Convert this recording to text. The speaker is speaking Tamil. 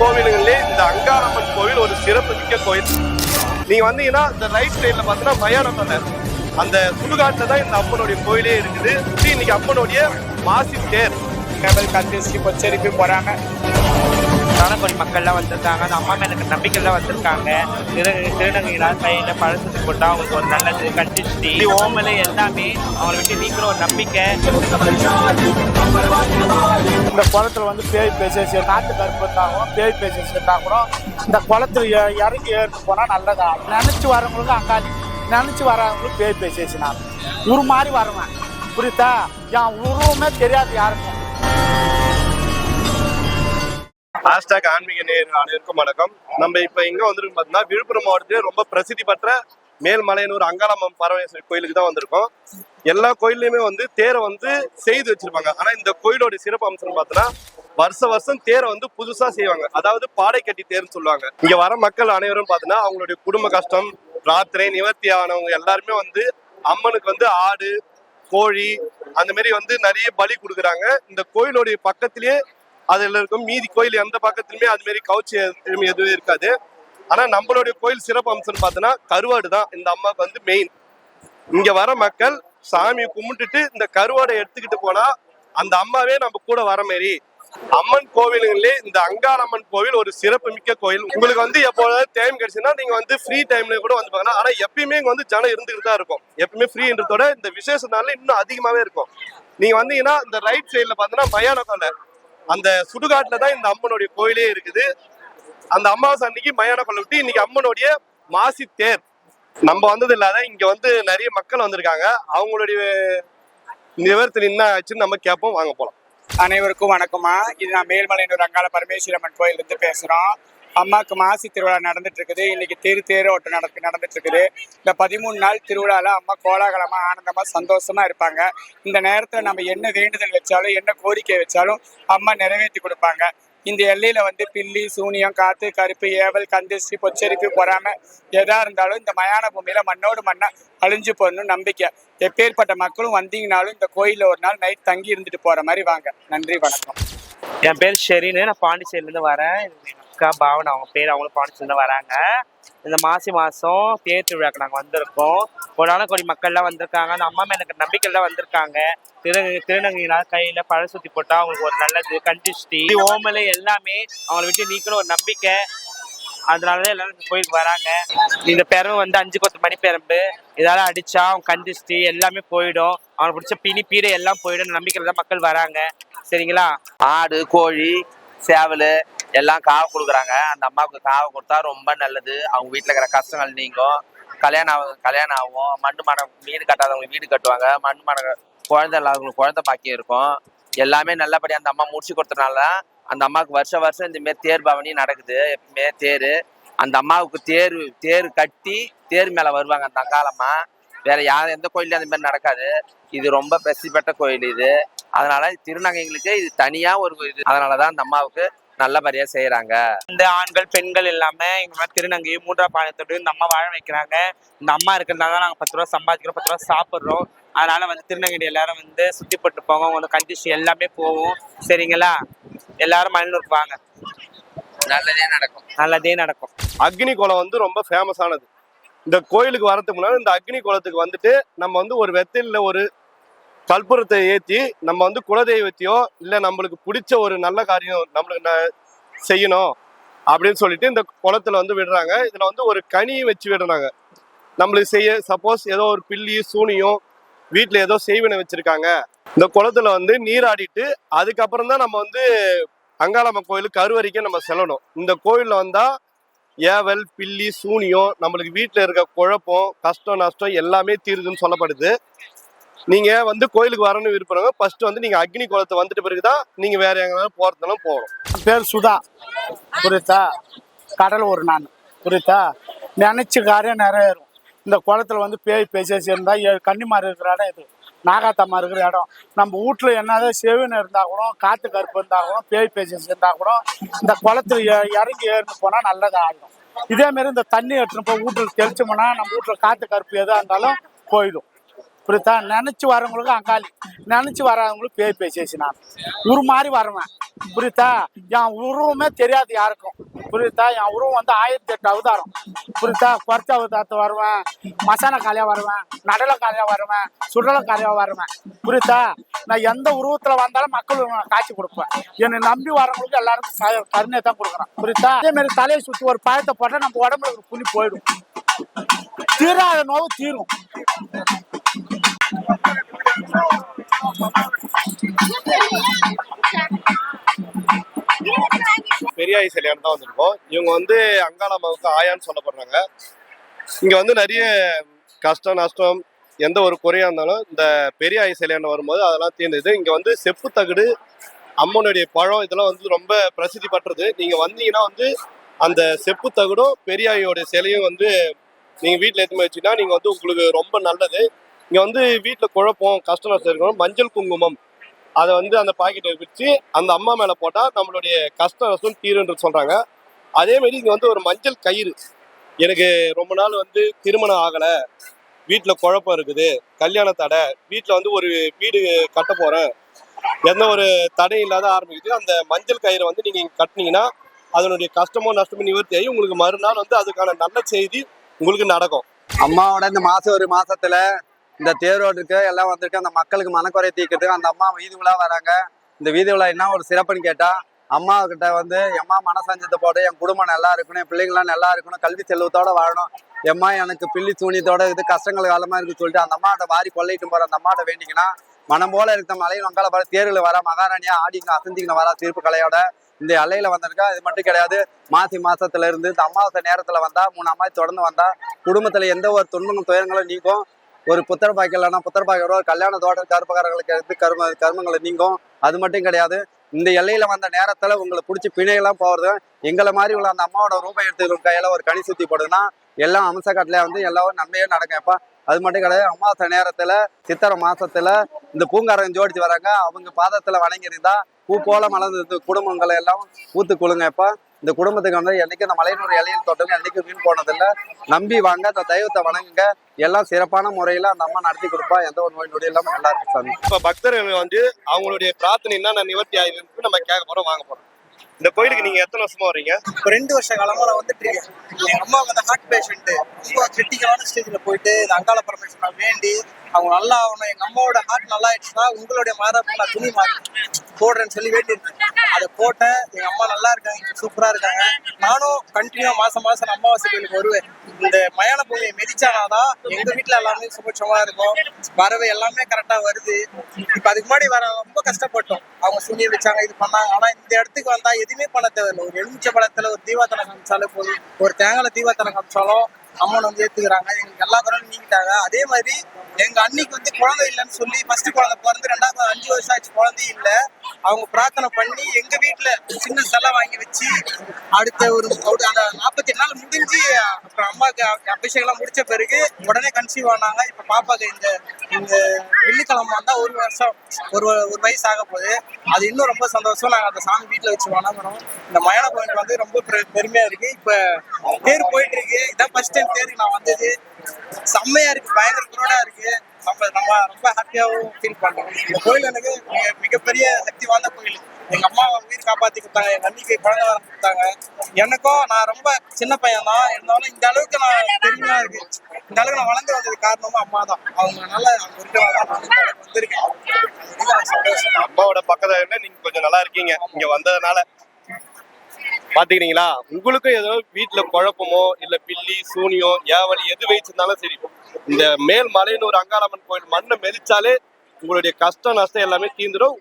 கோவில்களிலே இந்த அங்காளம்மன் கோவில் ஒரு சிறப்பு மிக்க கோயில். நீங்க வந்தீங்கன்னா இந்த ரைட் சைட்ல பாத்தீங்கன்னா மயானத்தோட அந்த சுடுகாட்டுல தான் இந்த அம்மனுடைய கோயிலே இருக்குது. இன்னைக்கு அம்மனுடைய மாசி தேர் கந்திஷ்டி பொச்சரிப்பு போறாங்க. தானப்படி மக்கள்லாம் வந்திருக்காங்க. அந்த அம்மா மேல நம்பிக்கைலாம் வந்திருக்காங்க. திருநங்கைகளால் கையில பழசத்து போட்டா அவங்களுக்கு ஒரு நல்லது. கண்டிஷ்டி ஓமலை எல்லாமே அவங்களை விட்டு நீக்கிற ஒரு நம்பிக்கை. இந்த குளத்துல வந்து பேய் பேசி நாட்டு கருப்பு இருந்தாலும் பேய் பேசி இருந்தா கூட இந்த குளத்துல இறங்கி ஏறிட்டு போனா நல்லதா. நினைச்சு வரவங்களுக்கு அங்காளி, நினைச்சு வரவங்களுக்கு பேய் பேசினாங்க. ஒரு மாதிரி வருவேன், புரியுதா? என் உருவமே தெரியாது யாருக்கும். ஆன்மீக நேயர்கள் அனைவருக்கும் வணக்கம். நம்ம இப்ப எங்க வந்திருக்கோம் பார்த்தீங்கன்னா, விழுப்புரம் மாவட்டத்திலே ரொம்ப பிரசித்தி பெற்ற மேல்மலையனூர் அங்காளம்மன் பரமேஸ்வரி கோயிலுக்கு தான் வந்திருக்கோம். எல்லா கோயில்லையுமே வந்து தேரை வந்து செய்து வச்சிருப்பாங்க. ஆனா இந்த கோயிலோட சிறப்பு அம்சம் பார்த்தோன்னா, வருஷம் தேரை வந்து புதுசா செய்வாங்க. அதாவது பாடை கட்டி தேர்ன்னு சொல்லுவாங்க. இங்க வர மக்கள் அனைவரும் பார்த்தோன்னா, அவங்களுடைய குடும்ப கஷ்டம் ராத்திரை நிவர்த்தி ஆனவங்க எல்லாருமே வந்து அம்மனுக்கு வந்து ஆடு, கோழி அந்த மாதிரி வந்து நிறைய பலி கொடுக்குறாங்க. இந்த கோயிலோடைய பக்கத்திலேயே அதுல இருக்கும் மீதி கோயில் எந்த பக்கத்துலயுமே அது மாதிரி கவுச்சி எதுவும் இருக்காது. ஆனா நம்மளுடைய கோயில் சிறப்பு அம்சம்னு பார்த்தோன்னா, கருவாடு தான் இந்த அம்மாவுக்கு வந்து மெயின். இங்க வர மக்கள் சாமியை கும்பிட்டுட்டு இந்த கருவாடை எடுத்துக்கிட்டு போனா அந்த அம்மாவே நம்ம கூட வர மாதிரி. அம்மன் கோவிலுங்களே இந்த அங்காளம்மன் கோவில் ஒரு சிறப்பு மிக்க கோயில். உங்களுக்கு வந்து எப்போதாவது டைம் கிடைச்சுன்னா நீங்க வந்து ஃப்ரீ டைம்ல கூட வந்து பார்க்கலாம். ஆனா எப்பயுமே இங்க வந்து ஜனம் இருந்துகிட்டு தான் இருக்கும். எப்பயுமே ஃப்ரீன்றதோட இந்த விசேஷ நாள்ல இன்னும் அதிகமாவே இருக்கும். நீங்க வந்தீங்கன்னா இந்த ரைட் சைட்ல பார்த்தோன்னா மயானக்கோலை அந்த சுடுகாட்டுல தான் இந்த அம்மனுடைய கோயிலே இருக்குது. அந்த அமாவாசை அன்னைக்கு மயான கொள்ள விட்டு இன்னைக்கு அம்மனுடைய மாசி தேர். நம்ம வந்தது இல்லாத இங்க வந்து நிறைய மக்கள் வந்திருக்காங்க. அவங்களுடைய நிவர்த்தி என்ன ஆச்சுன்னு நம்ம கேட்போம், வாங்க போலாம். அனைவருக்கும் வணக்கமா. இது நான் மேல்மலையனூர் அங்காள பரமேஸ்வரி அம்மன் கோயில் இருந்து பேசுறோம். அம்மாவுக்கு மாசி திருவிழா நடந்துட்டு இருக்குது. இன்னைக்கு தேரோட்டம் நடந்துட்டு இருக்குது. இந்த 13 நாள் திருவிழால அம்மா கோலாகலமா ஆனந்தமா சந்தோஷமா இருப்பாங்க. இந்த நேரத்துல நம்ம என்ன வேண்டுதல் வச்சாலும் என்ன கோரிக்கை வச்சாலும் அம்மா நிறைவேற்றி கொடுப்பாங்க. இந்த எல்லையில வந்து பில்லி, சூனியம், காத்து, கருப்பு, ஏவல், கந்திஷ்டி, பொச்சரிப்பு, பொறாம எதா இருந்தாலும் இந்த மயான பூமியில மண்ணோடு மண்ணா அழிஞ்சு போடணும் நம்பிக்கை. எப்பேற்பட்ட மக்களும் வந்தீங்கனாலும் இந்த கோயில ஒரு நாள் நைட் தங்கி இருந்துட்டு போற மாதிரி வாங்க. நன்றி, வணக்கம். என் பேர் ஷெரின்னு, நான் பாண்டிச்சேரியிலேருந்து வரேன். அக்கா பாவன் அவங்க பேர், அவங்களும் பாண்டிச்சேரியிலேருந்து வராங்க. இந்த மாதம் தேர் திருவிழாக்கு நாங்கள் வந்திருக்கோம். கோடி மக்கள்லாம் வந்திருக்காங்க. அந்த அம்மா மேல நம்பிக்கைலாம் வந்திருக்காங்க. திருநங்கைகளால் கையில பழசுத்தி போட்டா அவங்களுக்கு ஒரு நல்லது. கண்டிஷ்டி ஓமலை எல்லாமே அவங்களை விட்டு நீக்கிற ஒரு நம்பிக்கை. அதனாலதான் எல்லாரும் கோயிலுக்கு வராங்க. இந்த பெரம்பு வந்து 5 மணி பெரம்பு, இதெல்லாம் அடிச்சா அவங்க கண்டிஷ்டி எல்லாமே போயிடும். அவங்களுக்கு பிடிச்ச பிணி பீடை எல்லாம் போயிடும். நம்பிக்கையில தான் மக்கள் வராங்க. சரிங்களா? ஆடு, கோழி, சேவல் எல்லாம் காவை கொடுக்குறாங்க. அந்த அம்மாவுக்கு காவை கொடுத்தா ரொம்ப நல்லது. அவங்க வீட்டில் இருக்கிற கஷ்டங்கள் நீங்கும். கல்யாணம் ஆகும். மண்ணு மனம் வீடு கட்டாதவங்களுக்கு வீடு கட்டுவாங்க. மண் மன குழந்தை இல்லாதவங்களுக்கு குழந்தை பாக்கி இருக்கும். எல்லாமே நல்லபடியாக அந்த அம்மா முடிச்சு கொடுத்தனால அந்த அம்மாவுக்கு வருஷம் இந்த மாரி தேர் பவனி நடக்குது. எப்பவுமே தேர் அந்த அம்மாவுக்கு தேர் கட்டி தேர் மேலே வருவாங்க அந்த அங்காளம்மா. வேற எந்த கோயிலையும் அந்த மாதிரி நடக்காது. இது ரொம்ப பிரசித்தி பெற்ற கோயில் இது. அதனால திருநங்கைகளுக்கு இது தனியா ஒரு இது. அதனாலதான் அந்த அம்மாவுக்கு நல்லபடியா செய்யறாங்க. இந்த ஆண்கள் பெண்கள் எல்லாமே எங்க திருநங்கை 3ஆம் பாளையத்தோடு இந்த அம்மா வாழ வைக்கிறாங்க. இந்த அம்மா இருக்கிறதுனால தான் நாங்கள் 10 ரூபா சம்பாதிக்கிறோம், 10 ரூபா சாப்பிட்றோம். அதனால வந்து திருநங்கை எல்லாரும் வந்து சுத்தி போட்டு போவோம். உங்க கண்டிஷன் எல்லாமே போவோம். சரிங்களா? எல்லாரும் மயிலூருக்கு வாங்க. நல்லதே நடக்கும். அக்னி கோலம் வந்து ரொம்ப ஃபேமஸானது. இந்த கோயிலுக்கு வரதுக்கு முன்னாடி இந்த அக்னி கோலத்துக்கு வந்துட்டு நம்ம வந்து ஒரு வெத்தில ஒரு கற்பூரத்தை ஏற்றி நம்ம வந்து குலதெய்வத்தையோ இல்லை நம்மளுக்கு பிடிச்ச ஒரு நல்ல காரியம் நம்மளுக்கு செய்யணும் அப்படின்னு சொல்லிட்டு இந்த குளத்துல வந்து விடுறாங்க. இதுல வந்து ஒரு கனி வச்சு விடுறாங்க. நம்மளுக்கு செய்ய சப்போஸ் ஏதோ ஒரு பில்லி, சூனியம், வீட்டில் ஏதோ செய்வினை வச்சிருக்காங்க, இந்த குளத்துல வந்து நீராடிட்டு அதுக்கப்புறம் தான் நம்ம வந்து அங்காளம்மன் கோயிலுக்கு கருவறைக்கே நம்ம செல்லணும். இந்த கோயிலில் வந்தா ஏவல், பில்லி, சூனியம், நம்மளுக்கு வீட்டில் இருக்க குழப்பம், கஷ்டம், நஷ்டம் எல்லாமே தீருதுன்னு சொல்லப்படுது. நீங்க வந்து கோயிலுக்கு வரணும்னு விருப்பறவங்க ஃபர்ஸ்ட் வந்து நீங்க அக்னி கோலத்தை வந்துட்டு பிறகுதான் நீங்க வேற எங்கனாலும் போறதுனாலும் போகணும். பேர் சுதா, புரியுதா? கடலூர் நான், புரியுதா? நினைச்ச காரியம் நிறைவேறும். இந்த குளத்துல வந்து பேய் பேசி இருந்தா கன்னிமார் இருக்கிற இடம் இது, நாகாத்தம்மா இருக்கிற இடம். நம்ம வீட்டுல என்னதான் செவின்னு இருந்தா கூட, காத்து கருப்பு இருந்தா கூட, பேய் பேசி இருந்தா கூட இந்த குளத்துல இறங்கி ஏறிட்டு போனா நல்லதா ஆகிடும். இதே மாதிரி இந்த தண்ணி எடுத்துன்னு போய் வீட்டுல தெளிச்சோம்னா நம்ம வீட்டுல காத்து கருப்பு எதா இருந்தாலும் போயிடும். புரியுதா? நினச்சி வரவங்களுக்கு அங்காளி, நினச்சி வராதவங்களுக்கு பேய் பேசி நான் மாதிரி வருவேன். புரியுதா? என் உருவமே தெரியாது யாருக்கும். புரியுதா? என் உருவம் வந்து 1008 அவதாரம். புரியுதா? குறைச்ச அவதாரத்தை வருவேன், மசாலா காலையாக வருவேன், நடலை காலையாக வருவேன், சுடலை காலையாக வருவேன். புரியுதா? நான் எந்த உருவத்தில் வந்தாலும் மக்கள் காட்சி கொடுப்பேன். என்னை நம்பி வரவங்களுக்கு எல்லாருக்கும் கருணை தான் கொடுக்குறேன். புரியுதா? அதே மாதிரி தலையை சுற்றி ஒரு பழத்தை போட்டால் நம்ம உடம்புல ஒரு புள்ளி போயிடும். தீராத நோவு தீரும். பெரியாய் சிலையான் தான் வந்திருக்கோம். இவங்க வந்து அங்காளம்மாவுக்கு ஆயான்னு சொல்லப்படுறாங்க. இங்க வந்து நிறைய கஷ்டம் நஷ்டம் எந்த ஒரு குறையா இருந்தாலும் இந்த பெரியாய் சிலையான் வரும்போது அதெல்லாம் தீர்ந்தது. இங்க வந்து செப்பு தகடு, அம்மனுடைய பழம் இதெல்லாம் வந்து ரொம்ப பிரசித்தி பெற்றது. நீங்க வந்தீங்கன்னா வந்து அந்த செப்பு தகடும் பெரியாயோட சிலையும் வந்து நீங்க வீட்டுல எடுத்து வச்சுன்னா நீங்க வந்து உங்களுக்கு ரொம்ப நல்லது. இங்க வந்து வீட்டுல குழப்பம் கஷ்டம் நஷ்டம் இருக்கணும், மஞ்சள் குங்குமம் அதை வந்து அந்த பாக்கெட்டை வச்சு அந்த அம்மா மேல போட்டா நம்மளுடைய கஷ்ட நஷ்டம் தீருன்றது சொல்றாங்க. அதே மாதிரி இங்க வந்து ஒரு மஞ்சள் கயிறு, எனக்கு ரொம்ப நாள் வந்து திருமணம் ஆகலை, வீட்டுல குழப்பம் இருக்குது, கல்யாண தடை, வீட்டுல வந்து ஒரு வீடு கட்ட போறேன், எந்த ஒரு தடையும் இல்லாத ஆரம்பிக்குது, அந்த மஞ்சள் கயிறை வந்து நீங்க கட்டினீங்கன்னா அதனுடைய கஷ்டமோ நஷ்டமோ நிவர்த்தி ஆகி உங்களுக்கு மறுநாள் வந்து அதுக்கான நல்ல செய்தி உங்களுக்கு நடக்கும். அம்மாவோட இந்த ஒரு மாசத்துல இந்த தேரோட்டுக்கு எல்லாம் வந்திருக்கு. அந்த மக்களுக்கு மனக்குறை தீர்க்கிறதுக்கு அந்த அம்மா வீதி உலா வராங்க. இந்த வீதி உலா என்ன ஒரு சிறப்புன்னு கேட்டா, அம்மா கிட்ட வந்து எம்மா மனசஞ்சத்தை போட்டு என் குடும்பம் நல்லா இருக்கணும், என் பிள்ளைங்களாம் நல்லா இருக்கணும், கல்வி செல்வத்தோட வாழணும், எம்மா எனக்கு பில்லி சூனியத்தோட இது கஷ்டங்கள் காலமா இருக்கு சொல்லிட்டு அந்த அம்மாட்ட வாரி கொள்ளைட்டு போற அந்த அம்மாட்ட வேண்டிங்கன்னா மனம் போல இருக்க மலையில் வங்காள வர தேர்வில் வர மகாராணியா ஆடிக்கணும் அசந்திக்கணும் வர தீர்ப்பு கலையோட இந்த எல்லையில வந்திருக்கா. இது மட்டும் கிடையாது, மாசத்துல இருந்து இந்த அமாவாசை நேரத்துல வந்தா 3 அம்மாவை தொடர்ந்து வந்தா குடும்பத்துல எந்த ஒரு துன்பங்களும் துயரங்களும் நீக்கும். ஒரு புத்திர பாக்கியம் இல்லைன்னா புத்திர பாக்கியம் ஒரு கல்யாணத்தோட கருப்பகாரங்களுக்கு எடுத்து கர்மங்களை நீங்கும். அது மட்டும் கிடையாது, இந்த எல்லையில வந்த நேரத்துல உங்களை பிடிச்சி பிணையெல்லாம் போறது எங்களை மாதிரி உள்ள அந்த அம்மாவோட ரூபாய் எடுத்து கையில ஒரு கனி சுத்தி போடுதுன்னா எல்லாம் அம்சக்காட்டுல வந்து எல்லாரும் நன்மையே நடக்கும்ப்பா. அது மட்டும் கிடையாது, அமாவாசை நேரத்துல சித்திரை மாசத்துல இந்த பூங்காரங்க ஜோடிச்சு வராங்க. அவங்க பாதத்துல வணங்கியிருந்தா பூ போல மலர்ந்து குடும்பங்களை எல்லாம் ஊத்து கொள்ளுங்கப்பா. இந்த குடும்பத்துக்கு வந்து என்னைக்கு அந்த மலையினூர் இலையில் தொட்டவங்க என்னைக்கு மீன் போனதில்லை. நம்பி வாங்க, அந்த தெய்வத்தை வணங்குங்க. எல்லாம் சிறப்பான முறையில அந்த அம்மா நடத்தி கொடுப்பா. எந்த ஒரு நோய் நொடி இல்லாம நல்லா இருக்கு சாமி. இப்ப பக்தர்கள் வந்து அவங்களுடைய பிரார்த்தனை என்ன நிவர்த்தி ஆயிருக்கு நம்ம கேட்க போறோம், வாங்க போறோம். இந்த கோயிலுக்கு நீங்க எத்தனை வருஷமா வரீங்க? 2 வருஷ காலமா நான் வந்துட்டு இருக்கேன். எங்க அம்மா வந்து ஹார்ட் பேஷண்ட், ரொம்ப கிரிட்டிக்கலான ஸ்டேஜ்ல போயிட்டு இந்த அங்காள பரமேஸ்வரனை வேண்டி அவங்க நல்லா ஆகணும், எங்க அம்மாவோட ஹார்ட் நல்லா ஆயிடுச்சுன்னா உங்களுடைய மாதம் நான் துணி போடுறேன்னு சொல்லி வேண்டியிருக்கேன். அதை போட்டேன். எங்க அம்மா நல்லா இருக்காங்க, சூப்பரா இருக்காங்க. நானும் கண்டினியூ மாசம் அமாவாசை கோயிலுக்கு வருவேன். இந்த மயான பூமியை மிதிச்சானாதான் எங்க வீட்டுல எல்லாமே சுபட்சமா இருக்கும், வரவு எல்லாமே கரெக்டா வருது. இப்ப அதுக்கு முன்னாடி வர ரொம்ப கஷ்டப்பட்டோம். அவங்க சுனிய வச்சாங்க, இது பண்ணாங்க. ஆனா இந்த இடத்துக்கு வந்தா எதுவுமே பண்ண தேவையில்லை. ஒரு எலுமிச்சை பழத்துல ஒரு தீபாத்தனை காமிச்சாலே போதும், ஒரு தேங்காய் தீபாத்தனை காமிச்சாலும் அம்மன் வந்து ஏத்துக்கிறாங்க. எங்களுக்கு எல்லா குறையும் நீக்கிட்டாங்க. அதே மாதிரி எங்க அன்னைக்கு வந்து குழந்தை இல்லைன்னு சொல்லி ஃபர்ஸ்ட் குழந்தை பிறந்து 2வது 5 வருஷம் ஆச்சு, குழந்தை இல்லை. அவங்க பிரார்த்தனை பண்ணி எங்க வீட்டுல சின்ன செலை வாங்கி வச்சு அடுத்த ஒரு 48 நாள் முடிஞ்சு அப்புறம் அம்மாவுக்கு அபிஷேகம் எல்லாம் முடிச்ச பிறகு உடனே கன்சீவ் ஆனாங்க. இப்ப பாப்பாக்கு இந்த வெள்ளிக்கிழமை வந்தா 1 வருஷம் ஒரு வயசு ஆக போகுது. அது இன்னும் ரொம்ப சந்தோஷம். நாங்க அந்த சாமி வீட்டுல வச்சு வணங்குறோம். இந்த மயான கோயில் வந்து ரொம்ப பெருமையா இருக்கு. இப்ப தேர் போயிட்டு இருக்கு. இதான் ஃபர்ஸ்ட் டைம் தேருக்கு நான் வந்தது. செம்மையா இருக்கு, பயங்கர குரோடா இருக்கு. நம்ம ரொம்ப ஹாப்பியாவும் ஃபீல் பண்றோம். இந்த கோயில் எனக்கு மிகப்பெரிய சக்தி வாய்ந்த கோயில். எங்க அம்மா உயிர் காப்பாத்தி கொடுத்தாங்க, எங்க அன்னிக்கு குழந்தை வர கொடுத்தாங்க. எனக்கும் நான் ரொம்ப சின்ன பையன் தான் இருந்தாலும் இந்த அளவுக்கு நான் பெருமையா இருக்கு. இந்த அளவுக்கு நான் வளர்ந்து வந்தது காரணமும் அம்மா தான். அவங்க நல்லா வந்திருக்கேன். சந்தோஷம். அம்மாவோட பக்கத்துல நீங்க கொஞ்சம் நல்லா இருக்கீங்க இங்க வந்ததுனால. பாத்துக்கிறீங்களா? உங்களுக்கும் ஏதோ வீட்டுல குழப்பமோ இல்ல பில்லி சூனியம் ஏவல் எது வச்சிருந்தாலும் சரி, இந்த மேல் மலையனூர் அங்காளம்மன் கோயில் மண்ணை மெதிச்சாலே உங்களுடைய கஷ்டம் நஷ்டம் எல்லாமே தீர்ந்துடும்.